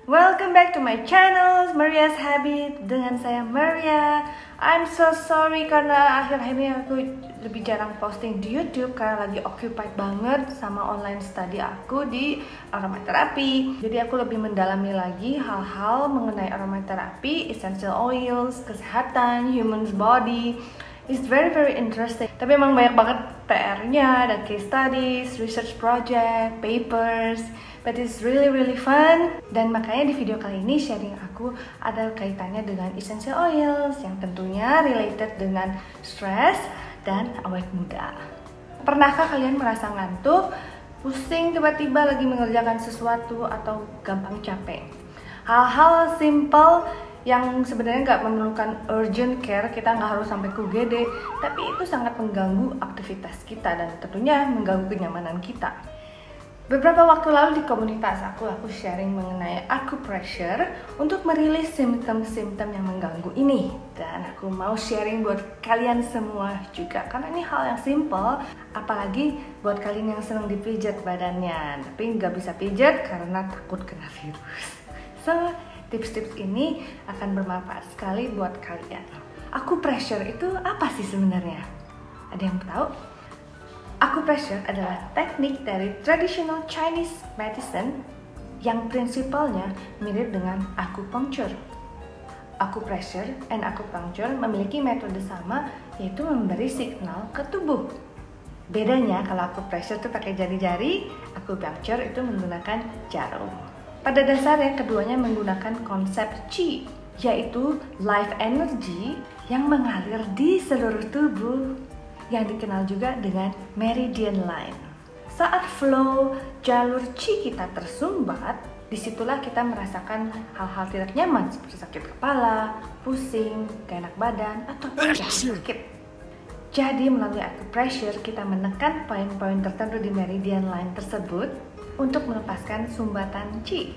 Welcome back to my channel, Maria's Habit. Dengan saya Maria. I'm so sorry karena akhir-akhir ini aku lebih jarang posting di YouTube karena lagi occupied banget sama online study aku di aromaterapi. Jadi aku lebih mendalami lagi hal-hal mengenai aromaterapi, essential oils, kesehatan, human's body. It's very interesting. Tapi emang banyak banget PR-nya, ada case studies, research project, papers. But it's really fun. Dan makanya di video kali ini sharing aku ada kaitannya dengan essential oils yang tentunya related dengan stress dan awet muda. Pernahkah kalian merasa ngantuk, pusing tiba-tiba lagi mengerjakan sesuatu atau gampang capek? Hal-hal simple yang sebenarnya nggak memerlukan urgent care, kita nggak harus sampai ke UGD, tapi itu sangat mengganggu aktivitas kita dan tentunya mengganggu kenyamanan kita. Beberapa waktu lalu di komunitas aku sharing mengenai acupressure untuk merilis simptom-simptom yang mengganggu ini. Dan aku mau sharing buat kalian semua juga, karena ini hal yang simple, apalagi buat kalian yang senang dipijat badannya, tapi nggak bisa pijat karena takut kena virus. So, tips-tips ini akan bermanfaat sekali buat kalian. Acupressure itu apa sih sebenarnya? Ada yang tahu? Acupressure adalah teknik dari traditional Chinese medicine yang prinsipalnya mirip dengan acupuncture. Acupressure and acupuncture memiliki metode sama, yaitu memberi signal ke tubuh. Bedanya kalau acupressure itu pakai jari-jari, acupuncture itu menggunakan jarum. Pada dasarnya keduanya menggunakan konsep Qi, yaitu life energy yang mengalir di seluruh tubuh, yang dikenal juga dengan meridian line. Saat flow jalur Qi kita tersumbat, disitulah kita merasakan hal-hal tidak nyaman seperti sakit kepala, pusing, gak enak badan, atau sakit. Jadi melalui acupressure kita menekan poin-poin tertentu di meridian line tersebut untuk melepaskan sumbatan Qi.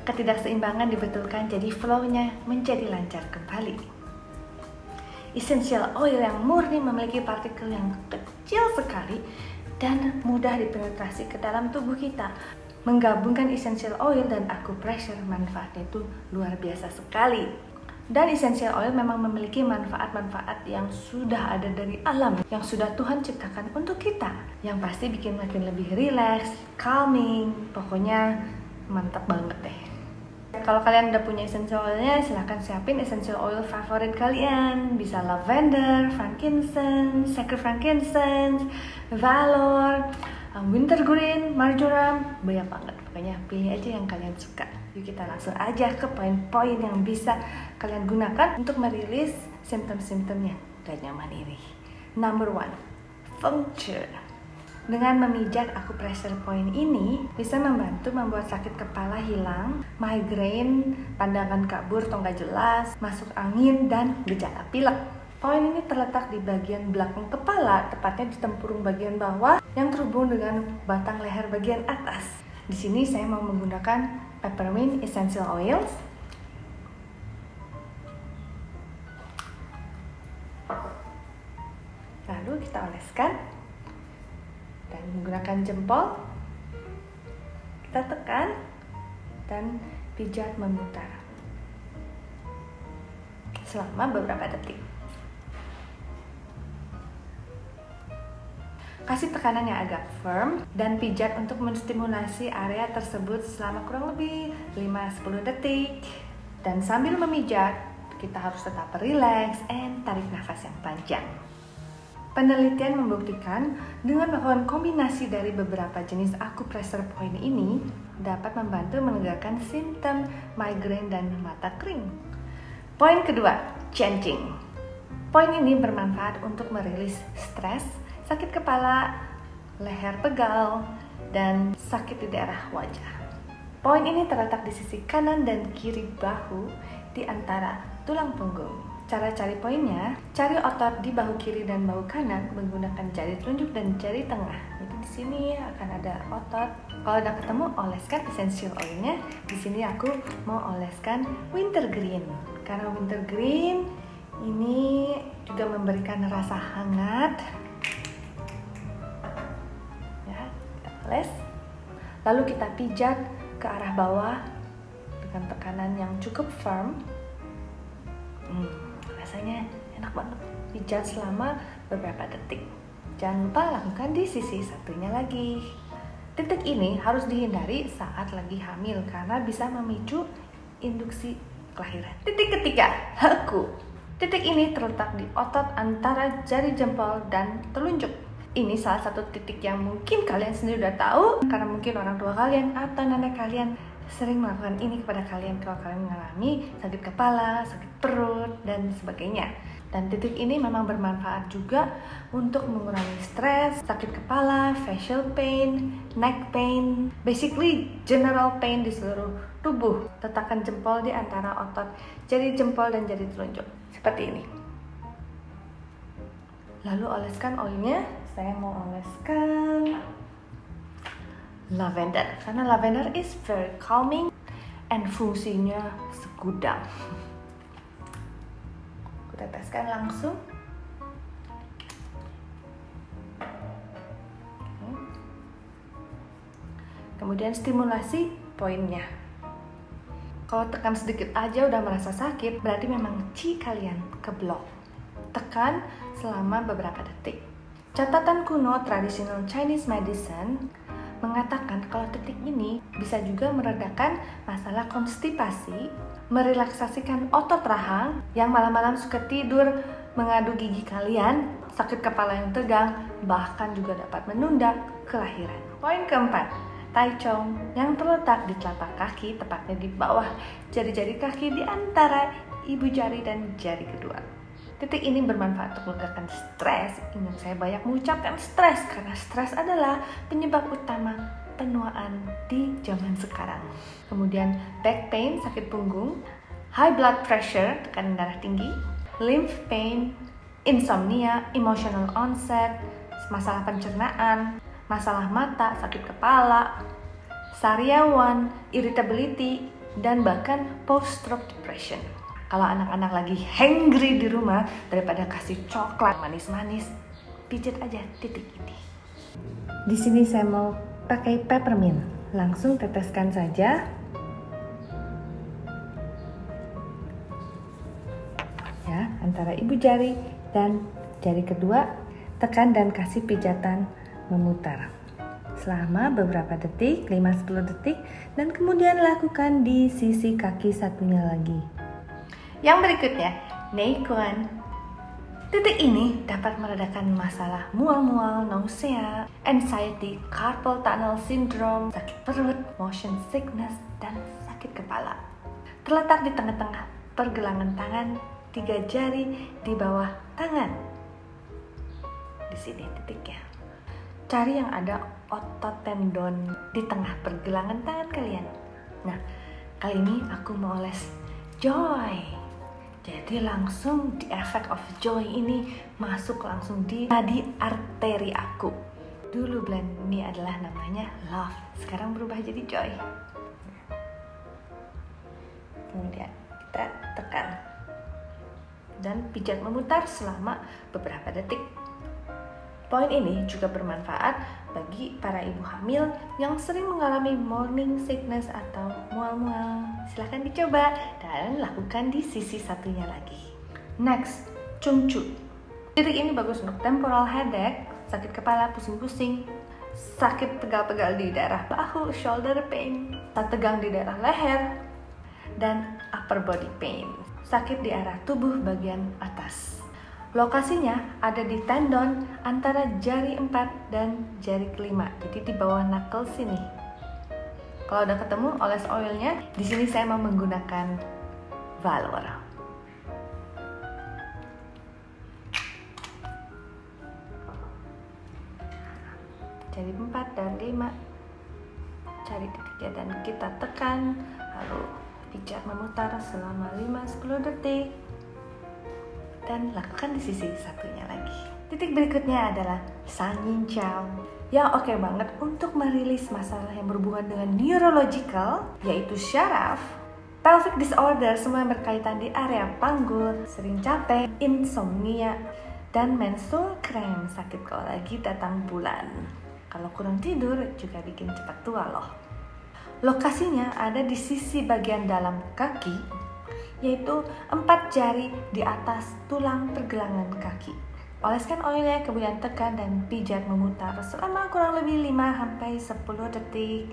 Ketidakseimbangan dibetulkan, jadi flow-nya menjadi lancar kembali. Essential oil yang murni memiliki partikel yang kecil sekali dan mudah dipenetrasi ke dalam tubuh kita. Menggabungkan essential oil dan acupressure, manfaatnya itu luar biasa sekali. Dan essential oil memang memiliki manfaat-manfaat yang sudah ada dari alam, yang sudah Tuhan ciptakan untuk kita, yang pasti bikin makin lebih relax, calming, pokoknya mantap banget deh. Kalau kalian udah punya essential oilnya, silahkan siapin essential oil favorit kalian. Bisa lavender, frankincense, sacred frankincense, valor, wintergreen, marjoram, banyak banget. Pokoknya pilih aja yang kalian suka. Yuk kita langsung aja ke poin-poin yang bisa kalian gunakan untuk merilis simptom-simptom yang gak nyaman ini. Number 1, puncture. Dengan memijat acupressure point ini bisa membantu membuat sakit kepala hilang, migrain, pandangan kabur atau nggak jelas, masuk angin, dan gejala pilek. Poin ini terletak di bagian belakang kepala, tepatnya di tempurung bagian bawah yang terhubung dengan batang leher bagian atas. Di sini saya mau menggunakan peppermint essential oils. Lalu kita oleskan. Dan menggunakan jempol, kita tekan dan pijat memutar selama beberapa detik. Kasih tekanan yang agak firm dan pijat untuk menstimulasi area tersebut selama kurang lebih 5-10 detik. Dan sambil memijat, kita harus tetap relax and tarik nafas yang panjang. Penelitian membuktikan dengan melakukan kombinasi dari beberapa jenis acupressure point ini dapat membantu menegakkan simptom migrain dan mata kering. Poin kedua, changing. Poin ini bermanfaat untuk merilis stres, sakit kepala, leher pegal, dan sakit di daerah wajah. Poin ini terletak di sisi kanan dan kiri bahu di antara tulang punggung. Cara cari poinnya, cari otot di bahu kiri dan bahu kanan menggunakan jari telunjuk dan jari tengah. Jadi di sini akan ada otot. Kalau udah ketemu, oleskan essential oilnya. Di sini aku mau oleskan wintergreen. Karena wintergreen ini juga memberikan rasa hangat. Ya, kita oles. Lalu kita pijat ke arah bawah dengan tekanan yang cukup firm. Rasanya enak banget. Pijat selama beberapa detik. Jangan lupa lakukan di sisi satunya lagi. Titik ini harus dihindari saat lagi hamil karena bisa memicu induksi kelahiran. Titik ketiga, haku. Titik ini terletak di otot antara jari jempol dan telunjuk. Ini salah satu titik yang mungkin kalian sendiri udah tahu karena mungkin orang tua kalian atau nenek kalian sering melakukan ini kepada kalian kalau kalian mengalami sakit kepala, sakit perut, dan sebagainya. Dan titik ini memang bermanfaat juga untuk mengurangi stres, sakit kepala, facial pain, neck pain, basically general pain di seluruh tubuh. Letakkan jempol di antara otot jari jempol dan jari telunjuk seperti ini. Lalu oleskan oilnya. Saya mau oleskan lavender karena lavender is very calming and fungsinya segudang. Kita teskan langsung. Kemudian stimulasi poinnya. Kalau tekan sedikit aja udah merasa sakit, berarti memang chi kalian keblok. Tekan selama beberapa detik. Catatan kuno traditional Chinese medicine mengatakan kalau titik ini bisa juga meredakan masalah konstipasi, merelaksasikan otot rahang yang malam-malam suka tidur mengadu gigi kalian, sakit kepala yang tegang, bahkan juga dapat menunda kelahiran. Poin keempat, Tai Chong yang terletak di telapak kaki, tepatnya di bawah jari-jari kaki di antara ibu jari dan jari kedua. Titik ini bermanfaat untuk melegakan stres. Ingat, saya banyak mengucapkan stres karena stres adalah penyebab utama penuaan di zaman sekarang. Kemudian back pain, sakit punggung, high blood pressure, tekanan darah tinggi, lymph pain, insomnia, emotional onset, masalah pencernaan, masalah mata, sakit kepala, sariawan, irritability, dan bahkan post-stroke depression. Kalau anak-anak lagi hangry di rumah, daripada kasih coklat manis-manis, pijat aja titik ini. Di sini saya mau pakai peppermint. Langsung teteskan saja. Ya, antara ibu jari dan jari kedua, tekan dan kasih pijatan memutar. Selama beberapa detik, 5-10 detik, dan kemudian lakukan di sisi kaki satunya lagi. Yang berikutnya, Neikuan. Titik ini dapat meredakan masalah mual-mual, nausea, anxiety, carpal tunnel syndrome, sakit perut, motion sickness, dan sakit kepala. Terletak di tengah-tengah pergelangan tangan, 3 jari di bawah tangan. Di sini titiknya. Cari yang ada otot tendon di tengah pergelangan tangan kalian. Nah, kali ini aku mau oles joy. Jadi langsung di effect of joy ini masuk langsung di nadi arteri aku. Dulu bulan ini adalah namanya love, sekarang berubah jadi joy. Kemudian kita tekan dan pijat memutar selama beberapa detik. Poin ini juga bermanfaat bagi para ibu hamil yang sering mengalami morning sickness atau mual-mual. Silahkan dicoba dan lakukan di sisi satunya lagi. Next, Chungchu. Titik ini bagus untuk temporal headache, sakit kepala, pusing-pusing, sakit pegal-pegal di daerah bahu, shoulder pain, sakit tegang di daerah leher, dan upper body pain, sakit di arah tubuh bagian atas. Lokasinya ada di tendon antara jari 4 dan jari kelima, jadi di bawah knuckle sini. Kalau udah ketemu, oles oilnya. Di sini saya mau menggunakan Valor. Jari 4 dan 5, cari titiknya dan kita tekan, lalu pijat memutar selama 5-10 detik. Dan lakukan di sisi satunya lagi. Titik berikutnya adalah San Yin Chow yang oke banget untuk merilis masalah yang berhubungan dengan neurological, yaitu syaraf, pelvic disorder, semua yang berkaitan di area panggul, sering capek, insomnia, dan menstrual cramp, sakit kalau lagi datang bulan. Kalau kurang tidur juga bikin cepat tua loh. Lokasinya ada di sisi bagian dalam kaki, yaitu 4 jari di atas tulang pergelangan kaki. Oleskan oilnya, kemudian tekan dan pijat memutar selama kurang lebih 5-10 detik.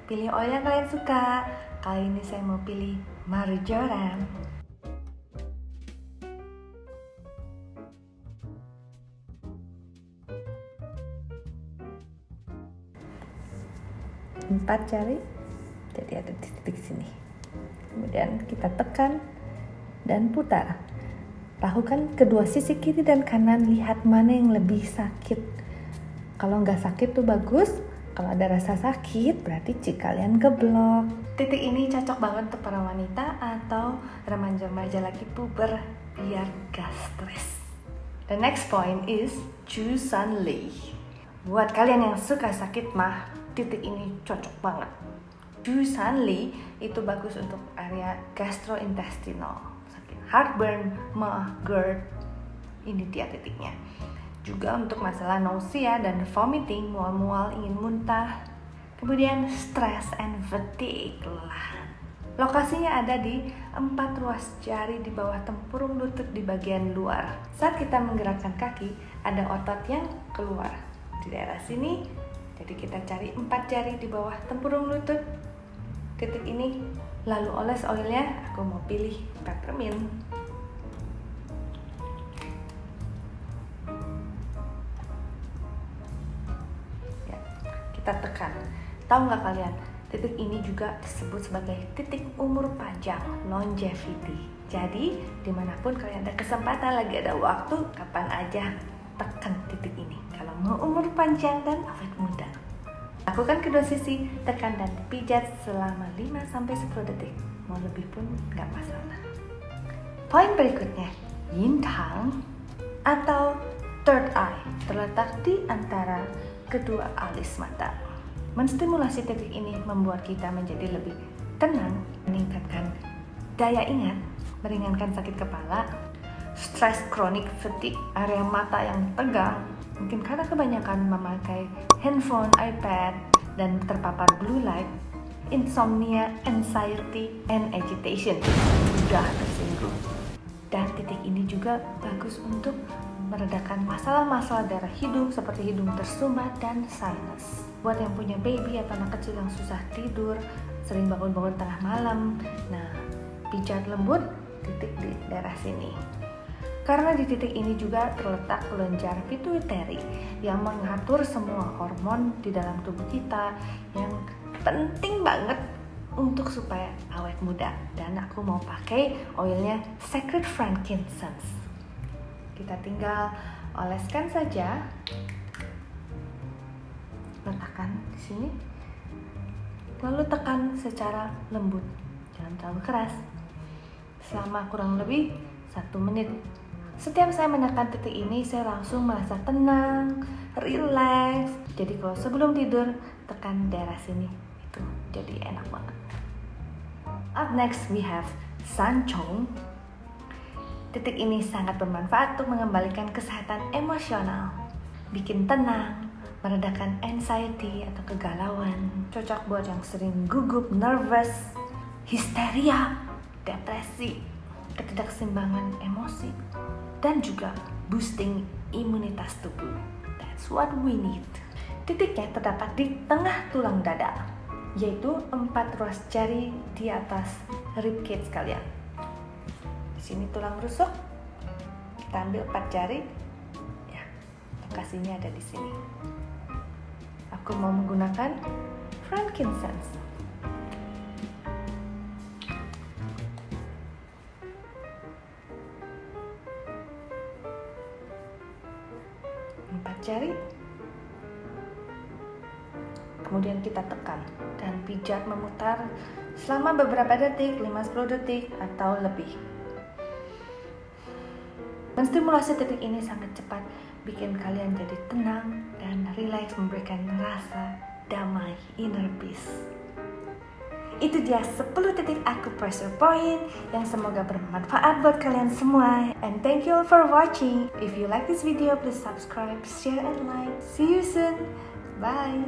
Pilih oil yang kalian suka. Kali ini saya mau pilih marjoram. Empat jari, jadi ada di titik sini. Kemudian kita tekan dan putar. Lakukan kedua sisi kiri dan kanan, lihat mana yang lebih sakit. Kalau nggak sakit tuh bagus, kalau ada rasa sakit berarti cik kalian geblok. Titik ini cocok banget untuk para wanita atau remaja-remaja lagi puber biar gak stres. The next point is Jusanli. Buat kalian yang suka sakit mah, titik ini cocok banget. Jusanli itu bagus untuk area gastrointestinal. Heartburn, mah, GERD, ini dia titiknya. Juga untuk masalah nausea dan vomiting, mual-mual, ingin muntah. Kemudian stress and fatigue, kelelahan. Lokasinya ada di 4 ruas jari di bawah tempurung lutut di bagian luar. Saat kita menggerakkan kaki, ada otot yang keluar di daerah sini. Jadi kita cari 4 jari di bawah tempurung lutut, titik ini. Lalu oles oilnya, aku mau pilih peppermint. Ya, kita tekan. Tahu nggak kalian, titik ini juga disebut sebagai titik umur panjang, longevity. Jadi, dimanapun kalian ada kesempatan, lagi ada waktu, kapan aja tekan titik ini. Kalau mau umur panjang dan awet muda. Lakukan kedua sisi, tekan dan pijat selama 5-10 detik. Mau lebih pun nggak masalah. Poin berikutnya, yin tang atau third eye, terletak di antara kedua alis mata. Menstimulasi titik ini membuat kita menjadi lebih tenang, meningkatkan daya ingat, meringankan sakit kepala, stres kronik, fatigue, area mata yang tegang, mungkin karena kebanyakan memakai handphone, iPad, dan terpapar blue light, insomnia, anxiety, and agitation sudah tersinggung. Dan titik ini juga bagus untuk meredakan masalah-masalah daerah hidung seperti hidung tersumbat dan sinus. Buat yang punya baby atau anak kecil yang susah tidur, sering bangun-bangun tengah malam, nah pijat lembut titik di daerah sini. Karena di titik ini juga terletak kelenjar pituitary yang mengatur semua hormon di dalam tubuh kita yang penting banget untuk supaya awet muda. Dan aku mau pakai oilnya Sacred Frankincense. Kita tinggal oleskan saja, letakkan di sini, lalu tekan secara lembut, jangan terlalu keras, selama kurang lebih 1 menit. Setiap saya menekan titik ini, saya langsung merasa tenang, relax. Jadi kalau sebelum tidur, tekan daerah sini, itu jadi enak banget. Up next we have Sanchong. Titik ini sangat bermanfaat untuk mengembalikan kesehatan emosional, bikin tenang, meredakan anxiety atau kegalauan. Cocok buat yang sering gugup, nervous, histeria, depresi, ketidakseimbangan emosi, dan juga boosting imunitas tubuh. That's what we need. Titiknya terdapat di tengah tulang dada, yaitu 4 ruas jari di atas ribcage kalian. Di sini tulang rusuk, kita ambil 4 jari, ya, lokasinya ada di sini. Aku mau menggunakan frankincense. Jari, kemudian kita tekan dan pijat memutar selama beberapa detik, 5-10 detik atau lebih. Menstimulasi titik ini sangat cepat, bikin kalian jadi tenang dan rileks, memberikan rasa damai, inner peace. Itu dia 10 titik acupressure point yang semoga bermanfaat buat kalian semua. And thank you all for watching. If you like this video, please subscribe, share, and like. See you soon. Bye.